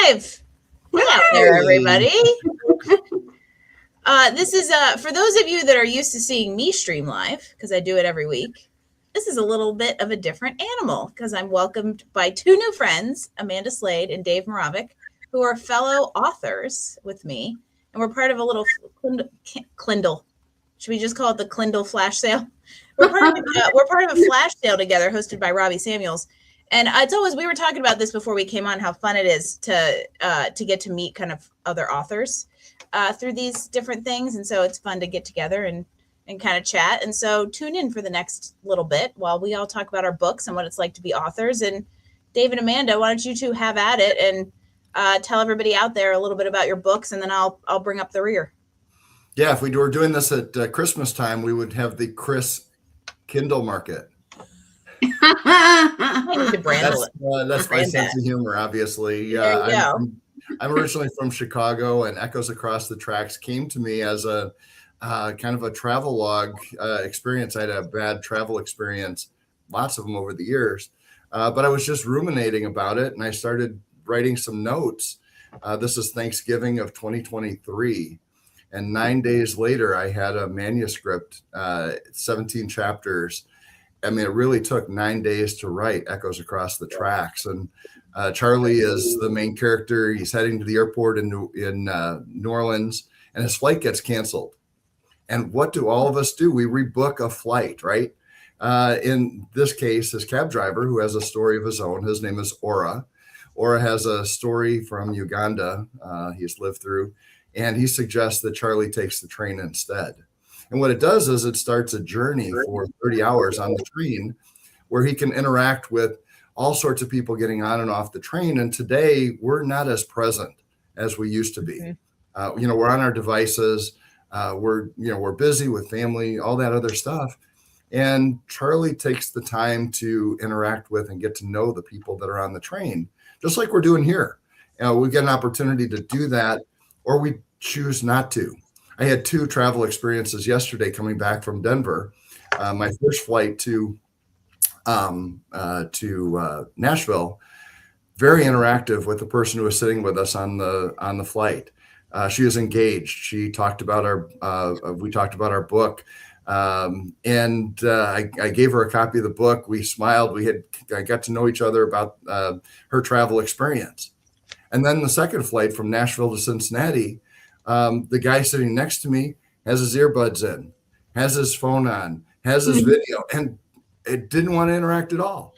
live. Hey out there, everybody. This is for those of you that are used to seeing me stream live, because I do it every week. This is a little bit of a different animal because I'm welcomed by two new friends, Amanda Slade and Dave Moravik, who are fellow authors with me, and we're part of a little Kindle. Should we just call it the Kindle flash sale? We're part of a flash sale together, hosted by Robbie Samuels. And it's always, we were talking about this before we came on, how fun it is to get to meet kind of other authors through these different things. And so it's fun to get together and kind of chat. And so tune in for the next little bit while we all talk about our books and what it's like to be authors. And Dave and Amanda, why don't you two have at it and tell everybody out there a little bit about your books, and then I'll bring up the rear. Yeah, if we were doing this at Christmas time, we would have the Chris Kindle market. I need to brand that's my sense of humor, obviously. I'm originally from Chicago, and Echoes Across the Tracks came to me as a kind of a travel log experience. I had a bad travel experience, lots of them over the years, but I was just ruminating about it, and I started writing some notes. This is Thanksgiving of 2023. And 9 days later, I had a manuscript, 17 chapters. I mean, it really took 9 days to write Echoes Across the Tracks. And Charlie is the main character. He's heading to the airport in New Orleans, and his flight gets canceled. And what do all of us do? We rebook a flight, right? In this case, his cab driver, who has a story of his own, his name is Ora. Ora has a story from Uganda he's lived through, and he suggests that Charlie takes the train instead. And what it does is it starts a journey for 30 hours on the train where he can interact with all sorts of people getting on and off the train. And today we're not as present as we used to be. We're on our devices. We're busy with family, all that other stuff. And Charlie takes the time to interact with and get to know the people that are on the train, just like we're doing here. We get an opportunity to do that, or we choose not to. I had two travel experiences yesterday coming back from Denver. My first flight to Nashville, very interactive with the person who was sitting with us on the flight. She was engaged. She talked about we talked about our book, and I gave her a copy of the book. We smiled. I got to know each other about her travel experience. And then the second flight from Nashville to Cincinnati, the guy sitting next to me has his earbuds in, has his phone on, has his video, and it didn't want to interact at all.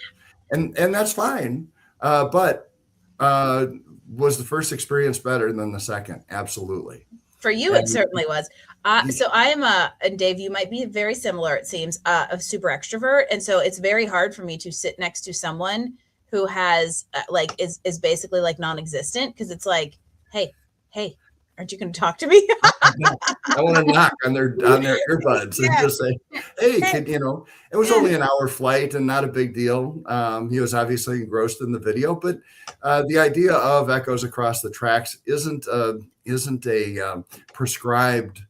And that's fine. But was the first experience better than the second? Absolutely. For you, it certainly was. So I am and Dave, you might be very similar, it seems, a super extrovert. And so it's very hard for me to sit next to someone who has is basically like non-existent, because it's like, hey, aren't you going to talk to me? I want to knock on their earbuds and just say, hey, it was only an hour flight and not a big deal. He was obviously engrossed in the video, but the idea of Echoes Across the Tracks isn't a prescribed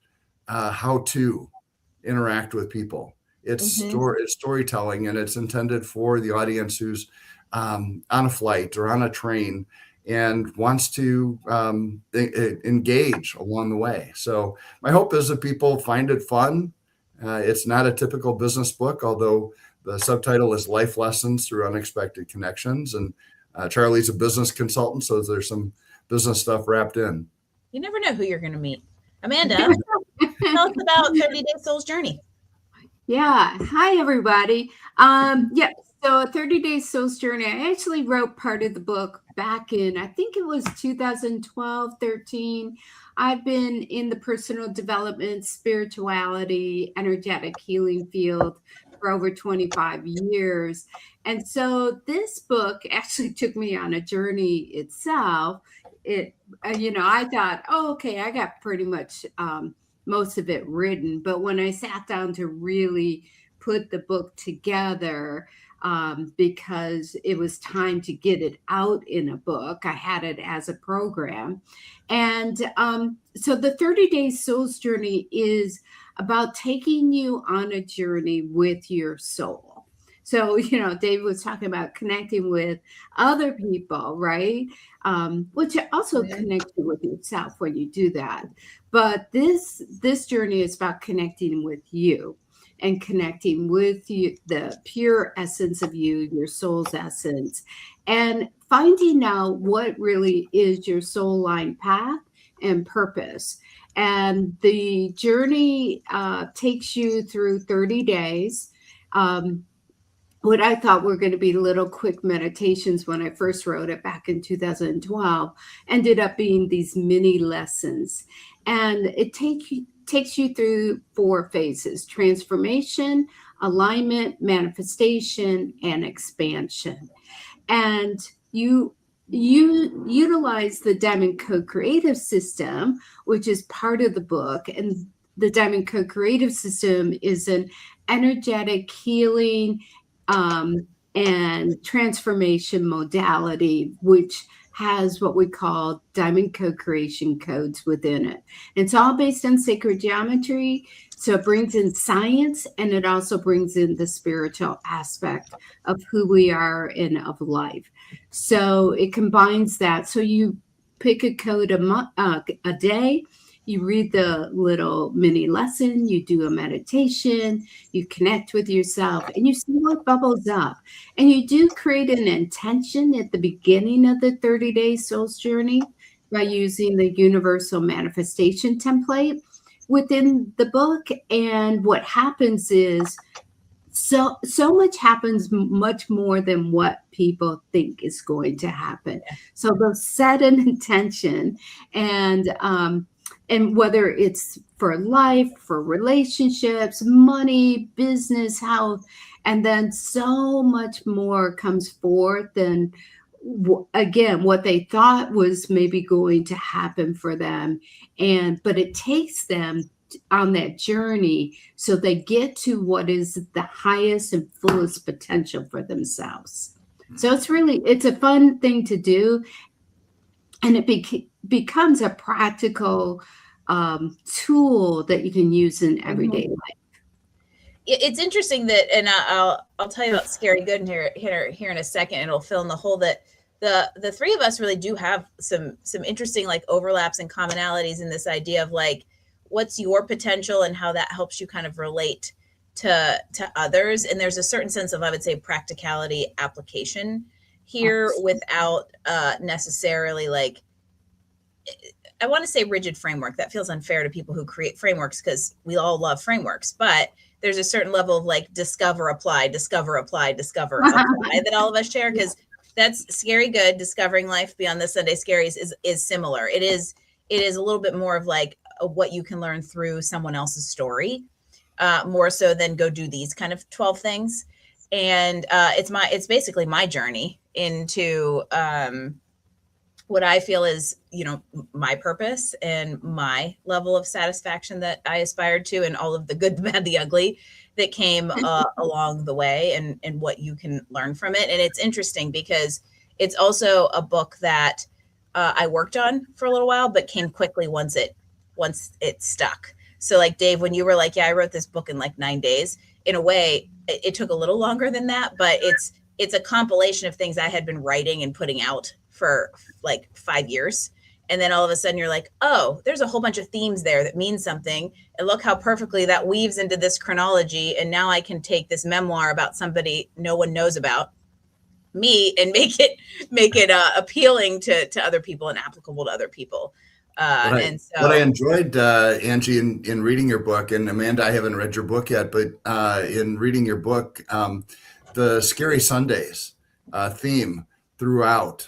how to interact with people. It's storytelling, and it's intended for the audience who's on a flight or on a train and wants to engage along the way. So my hope is that people find it fun. It's not a typical business book, although the subtitle is Life Lessons Through Unexpected Connections. And Charlie's a business consultant, so there's some business stuff wrapped in. You never know who you're going to meet. Amanda, tell us about 30 Day Soul's journey. Yeah. Hi, everybody. So 30 Day Soul's Journey, I actually wrote part of the book back in, I think it was 2012, 13. I've been in the personal development, spirituality, energetic healing field for over 25 years. And so this book actually took me on a journey itself. I thought, okay, I got pretty much most of it written. But when I sat down to really put the book together, because it was time to get it out in a book, I had it as a program. And so the 30 Day Soul's Journey is about taking you on a journey with your soul. So, Dave was talking about connecting with other people, right? Which also connects you with yourself when you do that. But this journey is about connecting with you and connecting with you, the pure essence of you, your soul's essence, and finding out what really is your soul line path and purpose. And the journey takes you through 30 days. What I thought were going to be little quick meditations when I first wrote it back in 2012 ended up being these mini lessons. And it takes you through 4 phases: transformation, alignment, manifestation, and expansion. And you utilize the Diamond Co-Creative System, which is part of the book. And the Diamond Co-Creative System is an energetic healing and transformation modality, which has what we call Diamond Co-Creation codes within it. It's all based on sacred geometry. So it brings in science, and it also brings in the spiritual aspect of who we are and of life. So it combines that. So you pick a code a day. You read the little mini lesson, you do a meditation, you connect with yourself, and you see what bubbles up. And you do create an intention at the beginning of the 30-day soul's journey by using the universal manifestation template within the book. And what happens is so much happens, much more than what people think is going to happen. So they'll set an intention, and whether it's for life, for relationships, money, business, health, and then so much more comes forth than, again, what they thought was maybe going to happen for them. But it takes them on that journey so they get to what is the highest and fullest potential for themselves. So it's a fun thing to do. And it becomes a practical tool that you can use in everyday life. It's interesting that, and I'll tell you about Scary Good here in a second. It'll fill in the hole that the 3 of us really do have some interesting like overlaps and commonalities in this idea of like, what's your potential and how that helps you kind of relate to others. And there's a certain sense of, I would say, practicality application here without necessarily like, I want to say rigid framework. That feels unfair to people who create frameworks because we all love frameworks, but there's a certain level of like discover, apply that all of us share, because that's Scary Good. Discovering Life Beyond the Sunday Scaries is similar. It is a little bit more of like what you can learn through someone else's story, more so than go do these kind of 12 things. And it's basically my journey into what I feel is, my purpose and my level of satisfaction that I aspired to, and all of the good, the bad, the ugly that came along the way, and what you can learn from it. And it's interesting because it's also a book that I worked on for a little while, but came quickly once it stuck. So like Dave, when you were like, yeah, I wrote this book in like 9 days, in a way, it took a little longer than that, but it's a compilation of things I had been writing and putting out for like 5 years. And then all of a sudden you're like, oh, there's a whole bunch of themes there that mean something. And look how perfectly that weaves into this chronology. And now I can take this memoir about somebody no one knows about, me, and make it appealing to other people and applicable to other people. What I enjoyed, Angie, in reading your book, and Amanda, I haven't read your book yet, but in reading your book, the Scary Sundays theme throughout,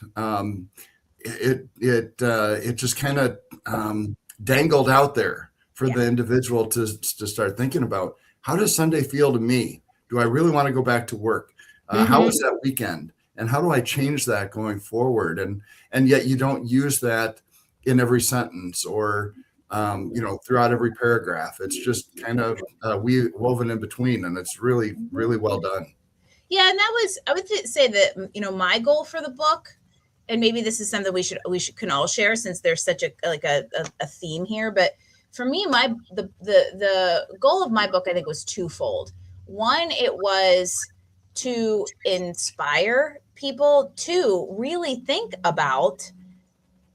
it just kind of dangled out there for the individual to start thinking about, how does Sunday feel to me? Do I really want to go back to work? How was that weekend? And how do I change that going forward? And yet you don't use that in every sentence or throughout every paragraph. It's just kind of woven in between, and it's really, really well done. Yeah, and I would say that my goal for the book, and maybe this is something we can all share since there's such a theme here. But for me, the goal of my book, I think, was twofold. One, it was to inspire people to really think about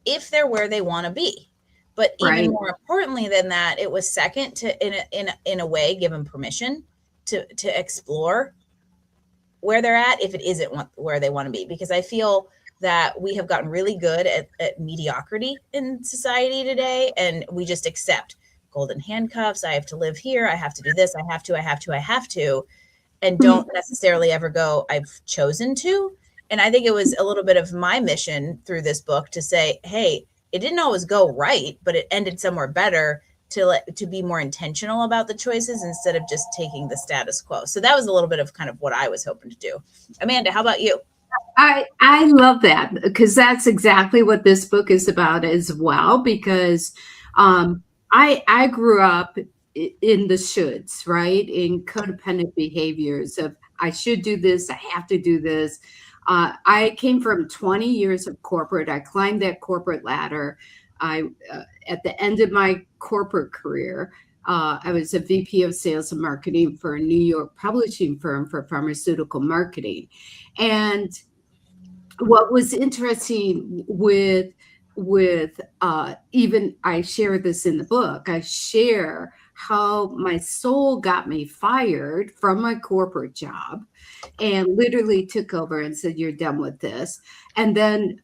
if they're where they want to be. But even more importantly than that, it was second to, in a way, give them permission to explore where they're at if it isn't where they want to be. Because I feel that we have gotten really good at mediocrity in society today, and we just accept golden handcuffs. I have to live here. I have to do this. I have to, and don't necessarily ever go, I've chosen to. And I think it was a little bit of my mission through this book to say, hey, it didn't always go right, but it ended somewhere better, to be more intentional about the choices instead of just taking the status quo. So that was a little bit of kind of what I was hoping to do. Amanda, how about you? I love that, because that's exactly what this book is about as well, because I grew up in the shoulds, right? In codependent behaviors of I should do this, I have to do this. I came from 20 years of corporate. I climbed that corporate ladder. At the end of my corporate career, I was a VP of sales and marketing for a New York publishing firm for pharmaceutical marketing. And what was interesting with even, I share this in the book, I share how my soul got me fired from my corporate job and literally took over and said, you're done with this. And then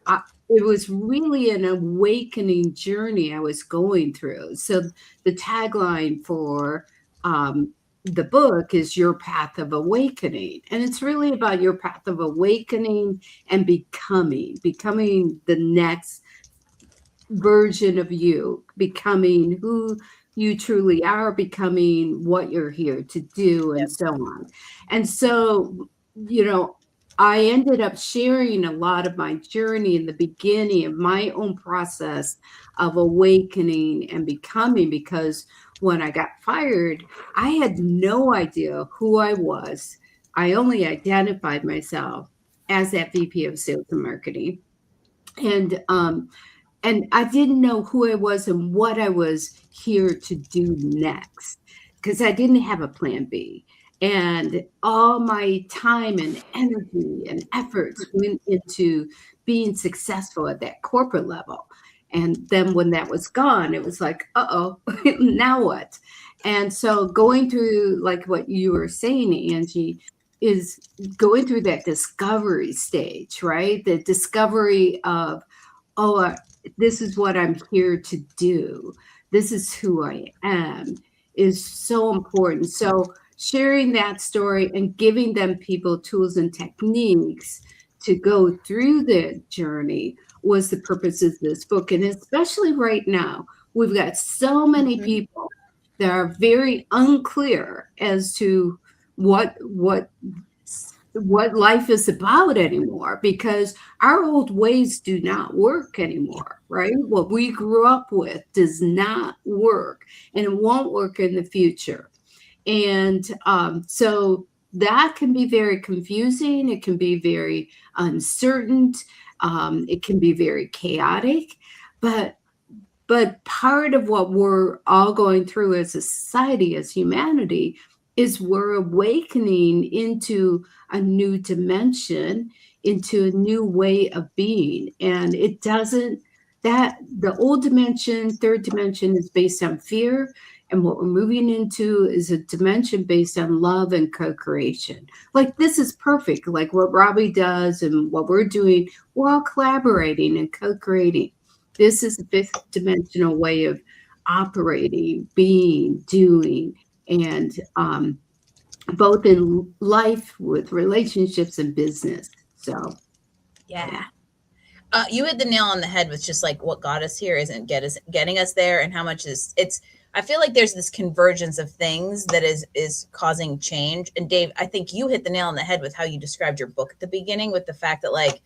it was really an awakening journey I was going through. So the tagline for the book is Your Path of Awakening. And it's really about your path of awakening and becoming the next version of you, becoming who you truly are, becoming what you're here to do, and so on. And so, I ended up sharing a lot of my journey in the beginning of my own process of awakening and becoming, because when I got fired, I had no idea who I was. I only identified myself as that VP of sales and marketing. And I didn't know who I was and what I was here to do next, because I didn't have a plan B. And all my time and energy and efforts went into being successful at that corporate level. And then when that was gone, it was like, uh-oh, now what? And so going through, like what you were saying, Angie, is going through that discovery stage, right? The discovery of, this is what I'm here to do. This is who I am, is so important. So sharing that story and giving them people tools and techniques to go through their journey was the purpose of this book. And especially right now, we've got so many people that are very unclear as to what life is about anymore, because our old ways do not work anymore, right? What we grew up with does not work, and it won't work in the future. And so that can be very confusing. It can be very uncertain. It can be very chaotic. But part of what we're all going through as a society, as humanity, is we're awakening into a new dimension, into a new way of being. And it doesn't, that the old dimension, third dimension, is based on fear. And what we're moving into is a dimension based on love and co-creation. Like, this is perfect. Like what Robbie does and what we're doing, we're all collaborating and co-creating. This is a fifth dimensional way of operating, being, doing, and both in life, with relationships, and business. So, yeah. You hit the nail on the head with just like what got us here isn't getting us there, and how much it's. I feel like there's this convergence of things that is causing change. And Dave, I think you hit the nail on the head with how you described your book at the beginning, with the fact that like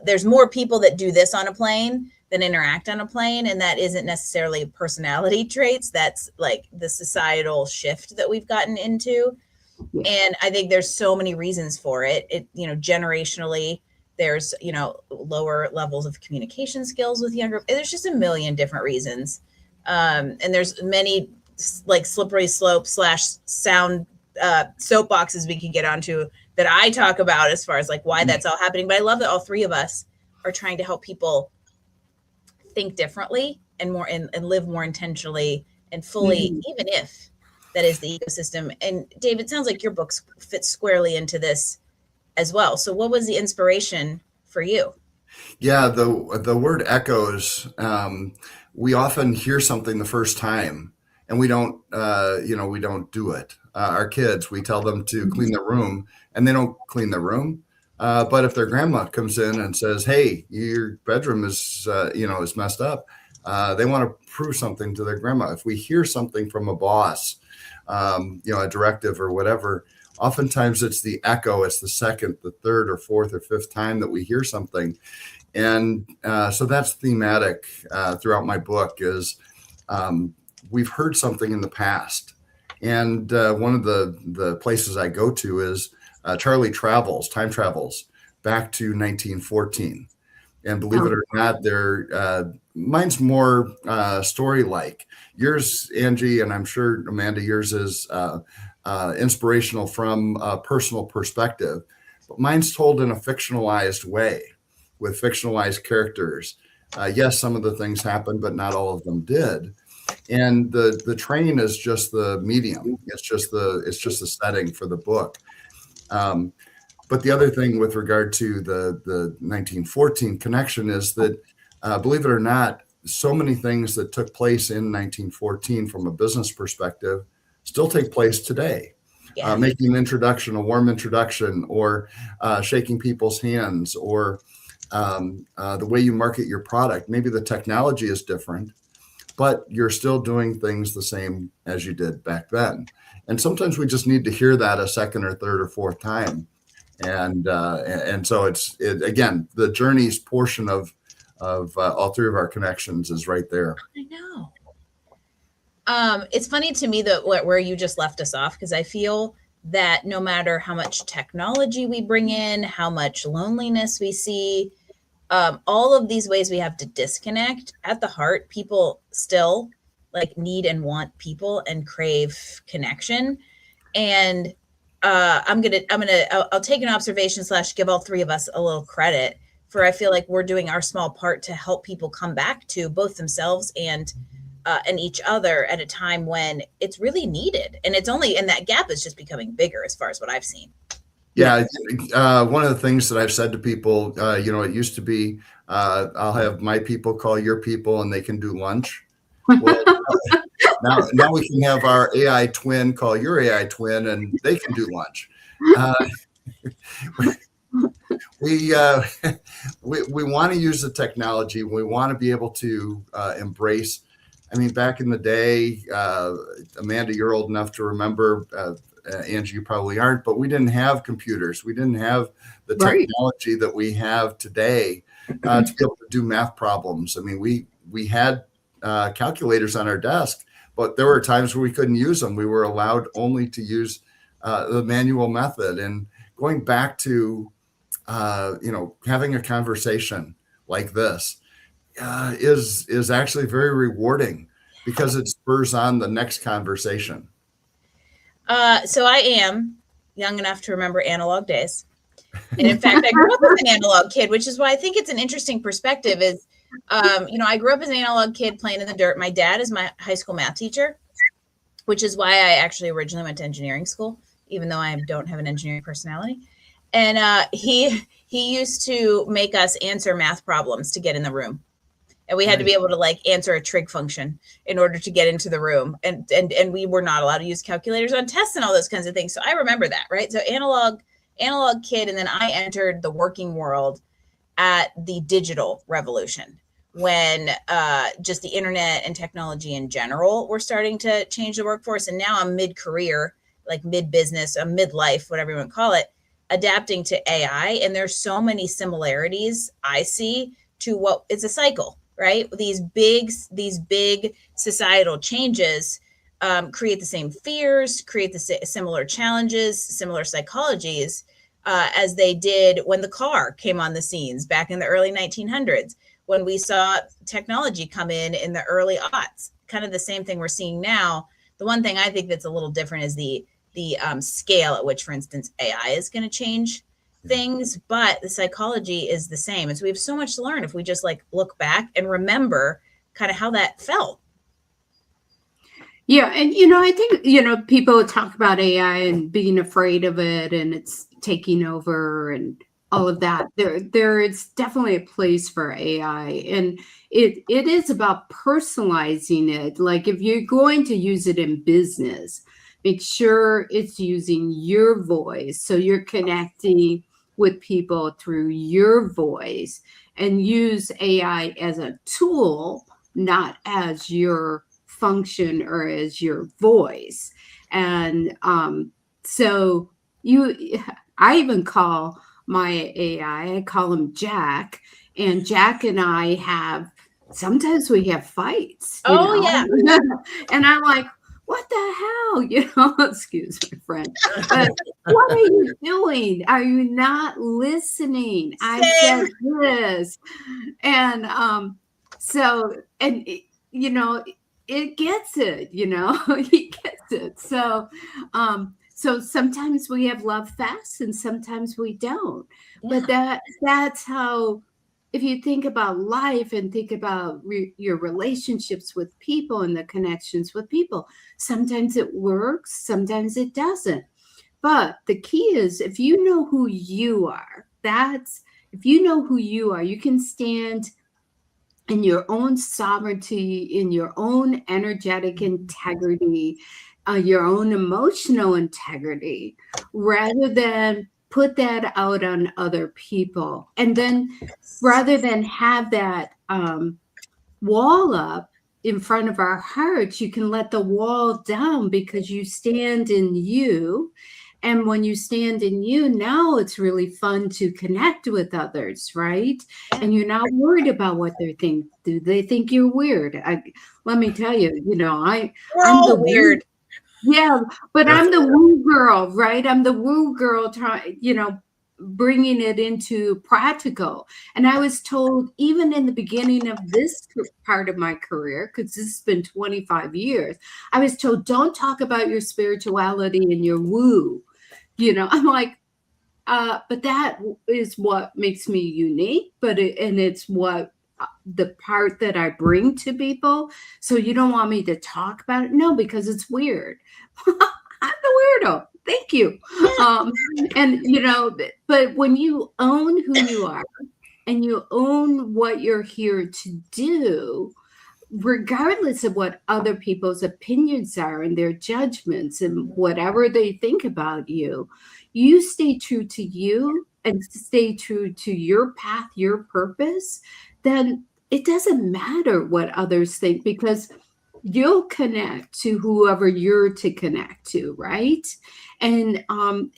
there's more people that do this on a plane than interact on a plane, and that isn't necessarily personality traits. That's like the societal shift that we've gotten into. Yeah. And I think there's so many reasons for it. Generationally, there's lower levels of communication skills with younger. There's just a million different reasons. And there's many like slippery slope / sound soapboxes we can get onto that I talk about as far as like why that's all happening. But I love that all three of us are trying to help people think differently and more and live more intentionally and fully, even if that is the ecosystem. And Dave, it sounds like your books fit squarely into this as well. So what was the inspiration for you? Yeah, the word echoes. We often hear something the first time, and we don't, we don't do it. Our kids, we tell them to clean their room, and they don't clean their room. But if their grandma comes in and says, "Hey, your bedroom is messed up," they want to prove something to their grandma. If we hear something from a boss, a directive or whatever, oftentimes it's the echo. It's the second, the third, or fourth, or fifth time that we hear something. And so that's thematic throughout my book is we've heard something in the past. And one of the places I go to is Charlie time travels back to 1914. And believe it or not, mine's more story-like. Yours, Angie, and I'm sure, Amanda, yours is inspirational from a personal perspective. But mine's told in a fictionalized way with fictionalized characters. Yes, some of the things happened, but not all of them did. And the train is just the medium. It's just the setting for the book. But the other thing with regard to the 1914 connection is that, believe it or not, so many things that took place in 1914 from a business perspective still take place today. Yeah. Making an introduction, a warm introduction, or shaking people's hands, or the way you market your product. Maybe the technology is different, but you're still doing things the same as you did back then. And sometimes we just need to hear that a second or third or fourth time. And so again, the journey's portion of all three of our connections is right there. I know. It's funny to me that where you just left us off, because I feel that no matter how much technology we bring in, how much loneliness we see, all of these ways we have to disconnect, at the heart, people still like need and want people and crave connection. And I'll take an observation / give all three of us a little credit for, I feel like we're doing our small part to help people come back to both themselves and each other at a time when it's really needed. And that gap is just becoming bigger as far as what I've seen. Yeah. One of the things that I've said to people, it used to be, I'll have my people call your people and they can do lunch. Well, now we can have our AI twin call your AI twin and they can do lunch. We want to use the technology. We want to be able to embrace. I mean, back in the day, Amanda, you're old enough to remember. Angie, you probably aren't, but we didn't have computers. We didn't have the technology that we have today to be able to do math problems. I mean, we had calculators on our desk, but there were times where we couldn't use them. We were allowed only to use the manual method. And going back to, having a conversation like this is actually very rewarding because it spurs on the next conversation. So I am young enough to remember analog days. And in fact, I grew up as an analog kid, which is why I think it's an interesting perspective is, I grew up as an analog kid playing in the dirt. My dad is my high school math teacher, which is why I actually originally went to engineering school, even though I don't have an engineering personality. And he used to make us answer math problems to get in the room. And we had to be able to like answer a trig function in order to get into the room. And we were not allowed to use calculators on tests and all those kinds of things. So I remember that, right? So analog kid. And then I entered the working world at the digital revolution when just the internet and technology in general were starting to change the workforce. And now I'm mid-career, like mid-business, mid-life, whatever you want to call it, adapting to AI. And there's so many similarities I see to what it's a cycle. Right? These big societal changes create the same fears, create the similar challenges, similar psychologies as they did when the car came on the scenes back in the early 1900s, when we saw technology come in the early aughts. Kind of the same thing we're seeing now. The one thing I think that's a little different is the scale at which, for instance, AI is going to change things, but the psychology is the same. And so we have so much to learn if we just like look back and remember kind of how that felt. Yeah. And, I think, people talk about AI and being afraid of it and it's taking over and all of that. There is definitely a place for AI. And it is about personalizing it. Like if you're going to use it in business, make sure it's using your voice. So you're connecting with people through your voice, and use AI as a tool, not as your function or as your voice. And so I even call my AI, I call him Jack, and Jack and I sometimes we have fights, yeah. And I'm like, what the hell? Excuse my French, but what are you doing? Are you not listening? I said this. And it gets it, he gets it. So sometimes we have love fast and sometimes we don't. Yeah. But that's how, if you think about life and think about your relationships with people and the connections with people, sometimes it works, sometimes it doesn't. But the key is, if you know who you are, you can stand in your own sovereignty, in your own energetic integrity, your own emotional integrity, rather than put that out on other people. And then rather than have that wall up in front of our hearts, you can let the wall down because you stand in you. And when you stand in you, now it's really fun to connect with others, right? And you're not worried about what they think. Do they think you're weird? Let me tell you, we're all weird. Yeah, but I'm the woo girl, right? I'm the woo girl, bringing it into practical. And I was told, even in the beginning of this part of my career, because this has been 25 years, I was told, don't talk about your spirituality and your woo. I'm like, but that is what makes me unique, and it's what the part that I bring to people. So you don't want me to talk about it? No, because it's weird. I'm the weirdo. Thank you. But when you own who you are and you own what you're here to do, regardless of what other people's opinions are and their judgments and whatever they think about you, you stay true to you and stay true to your path, your purpose, then it doesn't matter what others think, because you'll connect to whoever you're to connect to, right? And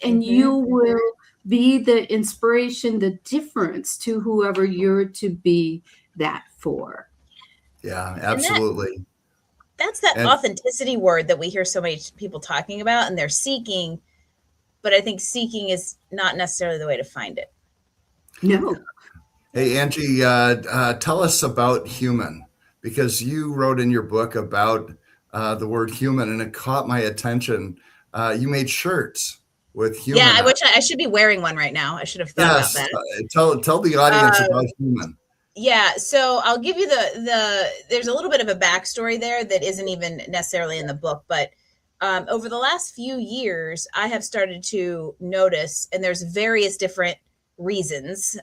you will be the inspiration, the difference to whoever you're to be that for. Yeah, absolutely. That's that authenticity word that we hear so many people talking about, and they're seeking, but I think seeking is not necessarily the way to find it. No. Hey, Angie, tell us about human, because you wrote in your book about the word human, and it caught my attention. You made shirts with human. Yeah, I should be wearing one right now. I should have thought about that. Tell the audience about human. Yeah, so I'll give you there's a little bit of a backstory there that isn't even necessarily in the book, but over the last few years, I have started to notice, and there's various different reasons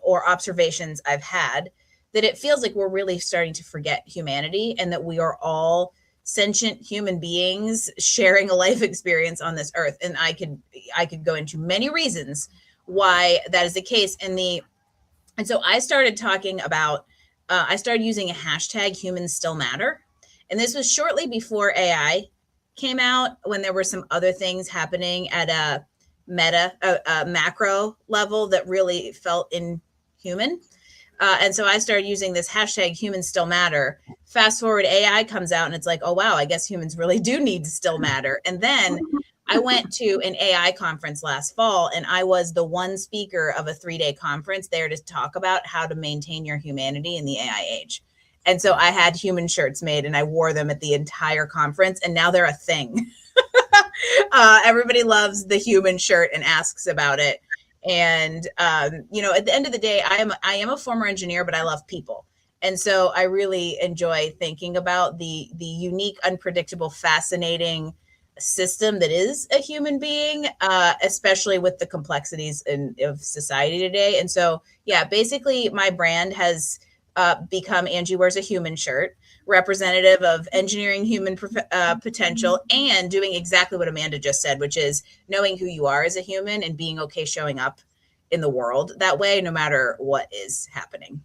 or observations I've had, that it feels like we're really starting to forget humanity, and that we are all sentient human beings sharing a life experience on this earth. And I could go into many reasons why that is the case. And so I started talking about, I started using a hashtag, humans still matter. And this was shortly before AI came out, when there were some other things happening at a macro level that really felt inhuman. And so I started using this hashtag, humans still matter. Fast forward, AI comes out and it's like, oh, wow, I guess humans really do need to still matter. And then I went to an AI conference last fall, and I was the one speaker of a 3-day conference there to talk about how to maintain your humanity in the AI age. And so I had human shirts made, and I wore them at the entire conference, and now they're a thing. Everybody loves the human shirt and asks about it. And at the end of the day, I am a former engineer, but I love people. And so I really enjoy thinking about the unique, unpredictable, fascinating system that is a human being, especially with the complexities of society today. And so, yeah, basically my brand has become Angie Wears a Human shirt, representative of engineering human potential and doing exactly what Amanda just said, which is knowing who you are as a human and being okay showing up in the world that way, no matter what is happening.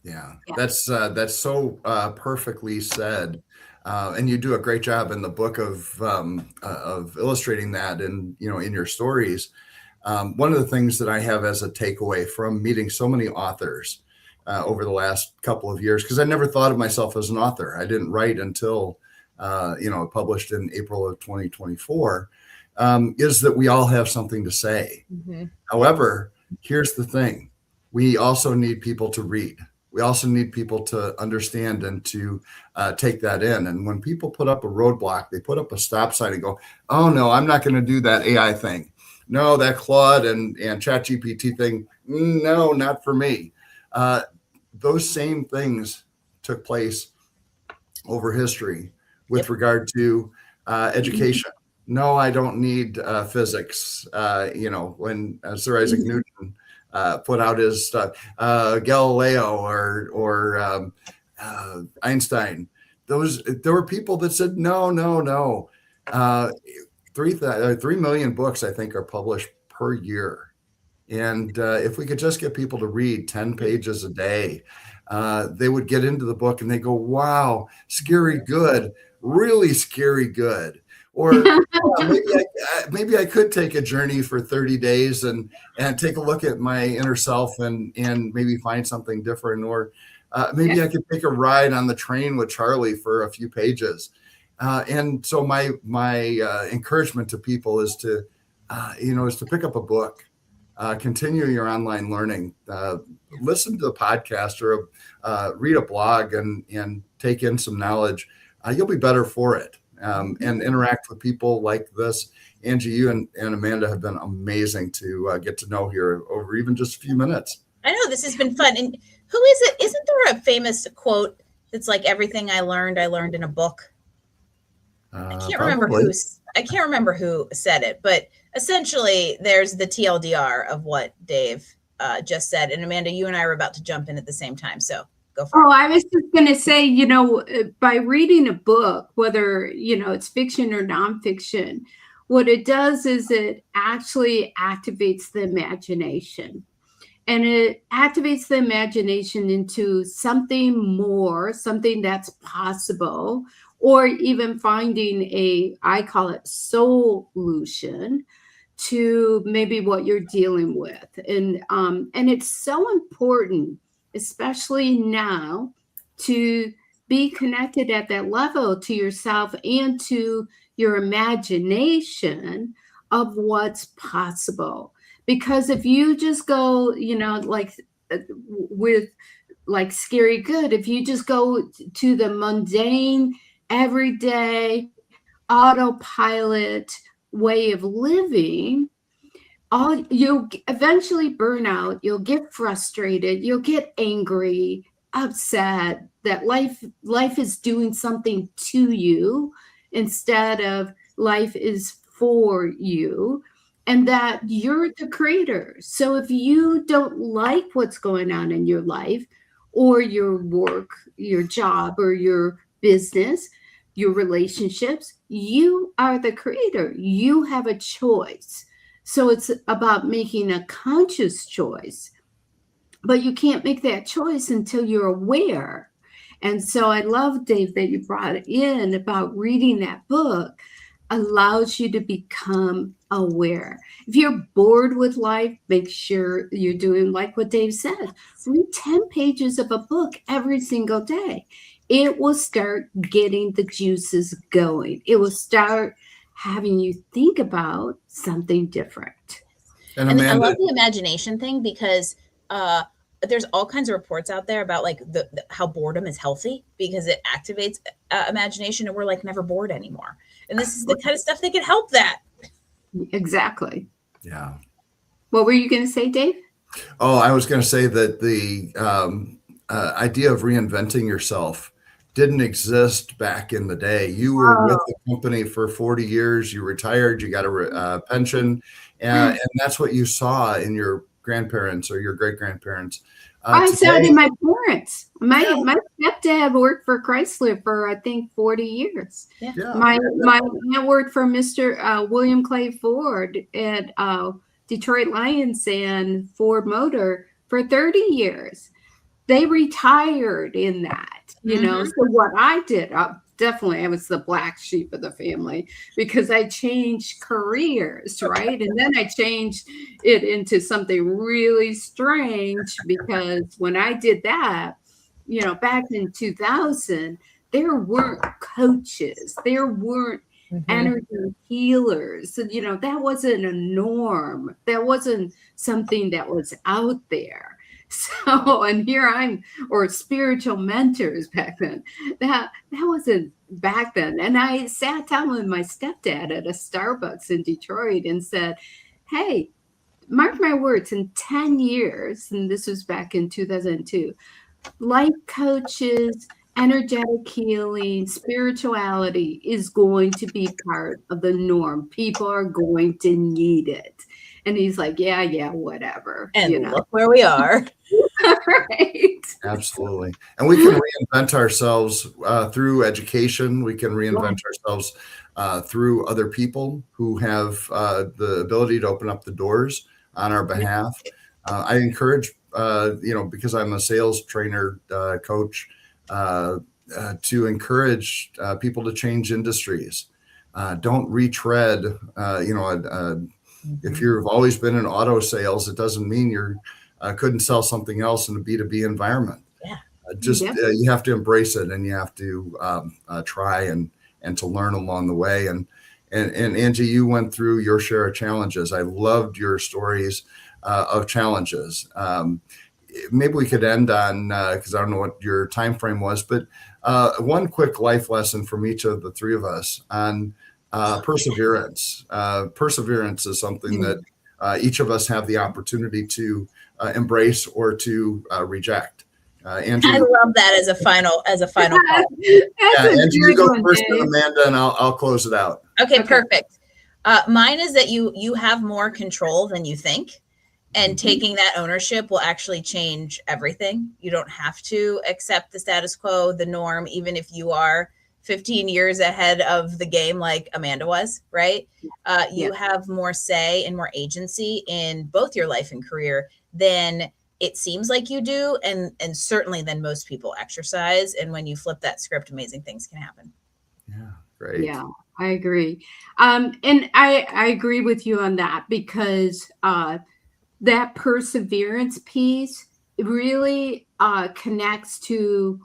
Yeah, that's so perfectly said. And you do a great job in the book of illustrating that in your stories. One of the things that I have as a takeaway from meeting so many authors over the last couple of years, because I never thought of myself as an author. I didn't write until published in April of 2024, is that we all have something to say. Mm-hmm. However, here's the thing. We also need people to read. We also need people to understand and to take that in. And when people put up a roadblock, they put up a stop sign and go, oh, no, I'm not going to do that AI thing. No, that Claude and ChatGPT thing. No, not for me. Those same things took place over history with regard to education. No, I don't need physics. When Sir Isaac Newton put out his stuff, Galileo or Einstein, there were people that said, no. 3 million books, I think, are published per year. And if we could just get people to read 10 pages a day, they would get into the book and they go, wow, scary good, really scary good. Or maybe I could take a journey for 30 days and take a look at my inner self and maybe find something different. Or maybe I could take a ride on the train with Charlie for a few pages. And so my encouragement to people is to pick up a book. Continue your online learning, listen to a podcast or read a blog and take in some knowledge. You'll be better for it, and interact with people like this. Angie, you and Amanda have been amazing to get to know here over even just a few minutes. I know this has been fun. And who is it? Isn't there a famous quote that's like, everything I learned in a book? I can't remember who said it, but essentially there's the TLDR of what Dave just said. And Amanda, you and I were about to jump in at the same time. So go for it. Oh, I was just going to say, by reading a book, whether, it's fiction or nonfiction, what it does is it actually activates the imagination. And it activates the imagination into something more, something that's possible, or even finding I call it solution to maybe what you're dealing with. And it's so important, especially now, to be connected at that level to yourself and to your imagination of what's possible. Because if you just go, with like scary good, if you just go to the mundane, everyday, autopilot way of living, you'll eventually burn out. You'll get frustrated. You'll get angry, upset that life is doing something to you instead of life is for you, and that you're the creator. So if you don't like what's going on in your life or your work, your job, or your business, your relationships, you are the creator. You have a choice. So it's about making a conscious choice, but you can't make that choice until you're aware. And so I love, Dave, that you brought it in about reading that book allows you to become aware. If you're bored with life, make sure you're doing like what Dave said. Read 10 pages of a book every single day. It will start getting the juices going. It will start having you think about something different. And Amanda, I love the imagination thing because there's all kinds of reports out there about like how boredom is healthy because it activates imagination, and we're like never bored anymore. And this is the kind of stuff that can help that. Exactly. Yeah. What were you going to say, Dave? Oh, I was going to say that the idea of reinventing yourself didn't exist back in the day. You were with the company for 40 years, you retired, you got a pension, and that's what you saw in your grandparents or your great-grandparents. I saw it in my parents. My stepdad worked for Chrysler for, I think, 40 years. Yeah. My aunt worked for Mr. William Clay Ford at Detroit Lions and Ford Motor for 30 years. They retired in that, you know. So what I did, definitely, I was the black sheep of the family because I changed careers, right? And then I changed it into something really strange because when I did that, you know, back in 2000, there weren't coaches, there weren't energy healers. You know, that wasn't a norm. That wasn't something that was out there. So, and here or spiritual mentors back then. That wasn't back then. And I sat down with my stepdad at a Starbucks in Detroit and said, hey, mark my words, in 10 years, and this was back in 2002, life coaches, energetic healing, spirituality is going to be part of the norm. People are going to need it. And he's like, yeah, whatever. And look where we are. Right. Absolutely. And we can reinvent ourselves through education. We can reinvent ourselves through other people who have the ability to open up the doors on our behalf. I encourage, because I'm a sales trainer, coach, to encourage people to change industries. Don't retread, if you've always been in auto sales, it doesn't mean you couldn't sell something else in a B2B environment. Yeah. You have to embrace it, and you have to try and to learn along the way. And Angie, you went through your share of challenges. I loved your stories of challenges. Maybe we could end on, because I don't know what your time frame was, but one quick life lesson from each of the three of us on perseverance. Perseverance is something that each of us have the opportunity to embrace or to reject. Angie, I love that as a final part. Angie, you go first, and Amanda, and I'll close it out. Okay, perfect. Mine is that you have more control than you think, and taking that ownership will actually change everything. You don't have to accept the status quo, the norm, even if you are 15 years ahead of the game like Amanda was, right? You have more say and more agency in both your life and career than it seems like you do, and certainly than most people exercise. And when you flip that script, amazing things can happen. Yeah, great. Yeah, I agree. And I agree with you on that, because that perseverance piece really connects to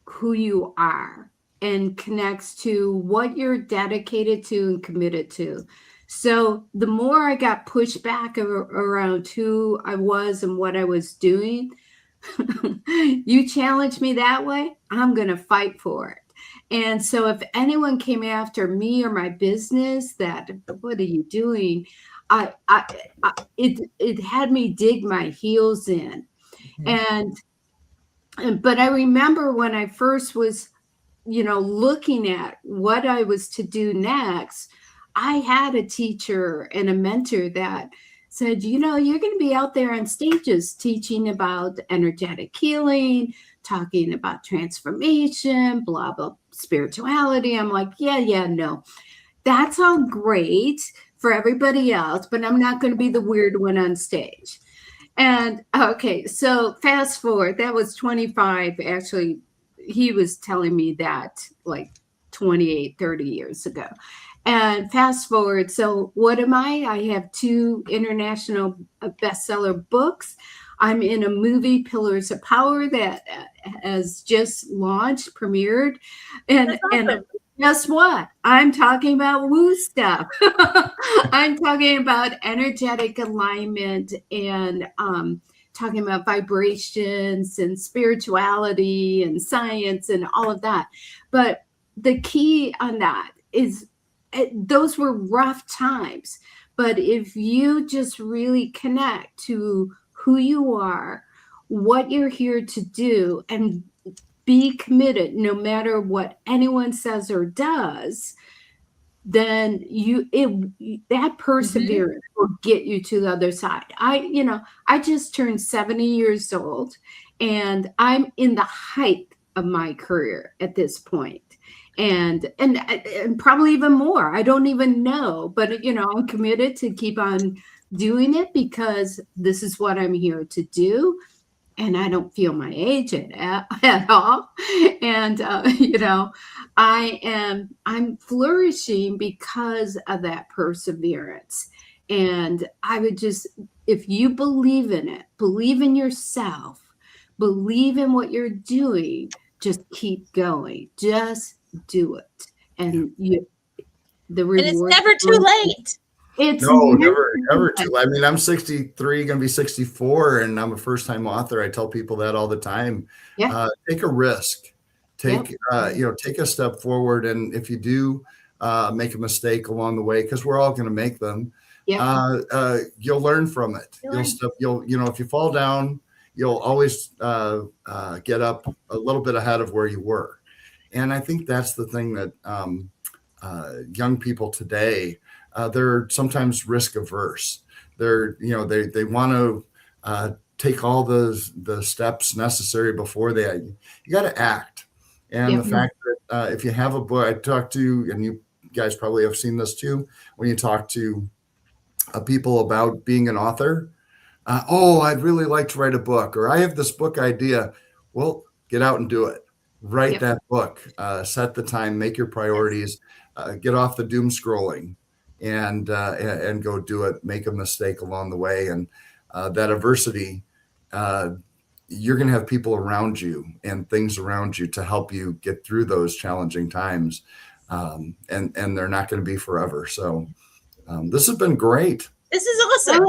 who you are and connects to what you're dedicated to and committed to. So the more I got pushed back around who I was and what I was doing, you challenge me that way, I'm going to fight for it. And so if anyone came after me or my business, that, what are you doing? It had me dig my heels in. But I remember when I first was, looking at what I was to do next, I had a teacher and a mentor that said, you're going to be out there on stages teaching about energetic healing, talking about transformation, blah, blah, spirituality. I'm like, no, that's all great for everybody else, but I'm not going to be the weird one on stage. And okay, so fast forward, that was 25. Actually, he was telling me that like 28, 30 years ago. And fast forward, so what am I? I have 2 international bestseller books. I'm in a movie, Pillars of Power, that has just launched, premiered. And guess what? I'm talking about woo stuff. I'm talking about energetic alignment and talking about vibrations and spirituality and science and all of that. But the key on that is those were rough times. But if you just really connect to who you are, what you're here to do, and be committed no matter what anyone says or does, then that perseverance will get you to the other side. I just turned 70 years old, and I'm in the height of my career at this point. And probably even more. I don't even know, but I'm committed to keep on doing it because this is what I'm here to do. And I don't feel my age at all. And I'm flourishing because of that perseverance. And I would just, if you believe in it, believe in yourself, believe in what you're doing, just keep going. Just do it. And the reward. And it's never too late. It's never too late. I mean, I'm 63, going to be 64, and I'm a first-time author. I tell people that all the time. Yeah. Take a risk. Take a step forward, and if you do make a mistake along the way, because we're all going to make them, you'll learn from it. If you fall down, you'll always get up a little bit ahead of where you were. And I think that's the thing that young people today, they're sometimes risk averse. They want to take all the steps necessary before you got to act. And the fact that if you have a book, I talk to, and you guys probably have seen this too, when you talk to people about being an author, I'd really like to write a book, or I have this book idea. Well, get out and do it. Write that book, set the time, make your priorities, get off the doom scrolling, and go do it. Make a mistake along the way, and that adversity, you're going to have people around you and things around you to help you get through those challenging times, and they're not going to be forever. So this has been great. This is awesome.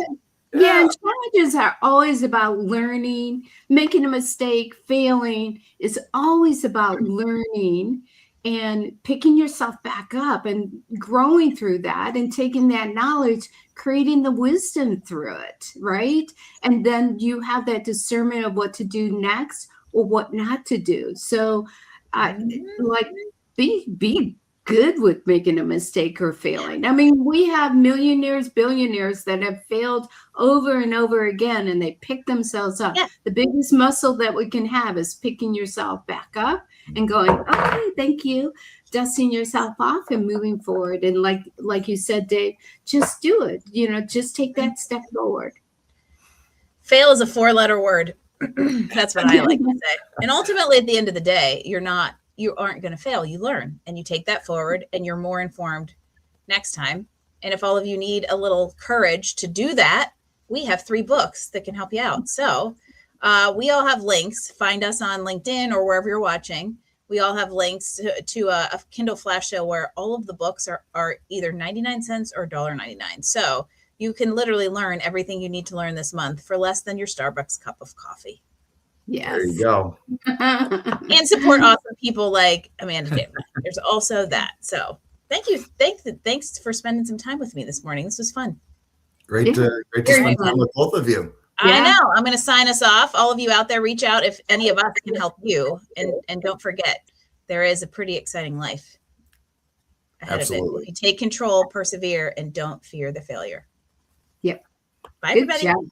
Yeah, and challenges are always about learning. Making a mistake, failing is always about learning and picking yourself back up and growing through that and taking that knowledge, creating the wisdom through it, right? And then you have that discernment of what to do next or what not to do. So be good with making a mistake or failing. I mean, we have millionaires, billionaires that have failed over and over again, and they pick themselves up. Yeah. The biggest muscle that we can have is picking yourself back up and going, okay, thank you, dusting yourself off and moving forward. And like you said, Dave, just do it. Just take that step forward. Fail is a 4-letter word. That's what I like to say. And ultimately, at the end of the day, you aren't going to fail. You learn and you take that forward, and you're more informed next time. And if all of you need a little courage to do that, we have 3 books that can help you out. So we all have links. Find us on LinkedIn or wherever you're watching. We all have links to a Kindle flash sale where all of the books are either 99 cents or $1.99. So you can literally learn everything you need to learn this month for less than your Starbucks cup of coffee. Yes. There you go. And support awesome people like Amanda Davis. There's also that. So thank you. Thanks for spending some time with me this morning. This was fun. Great to spend time with both of you. I know. I'm going to sign us off. All of you out there, reach out if any of us can help you. And don't forget, there is a pretty exciting life ahead of it. If you take control, persevere, and don't fear the failure. Yep. Bye, everybody. Good job.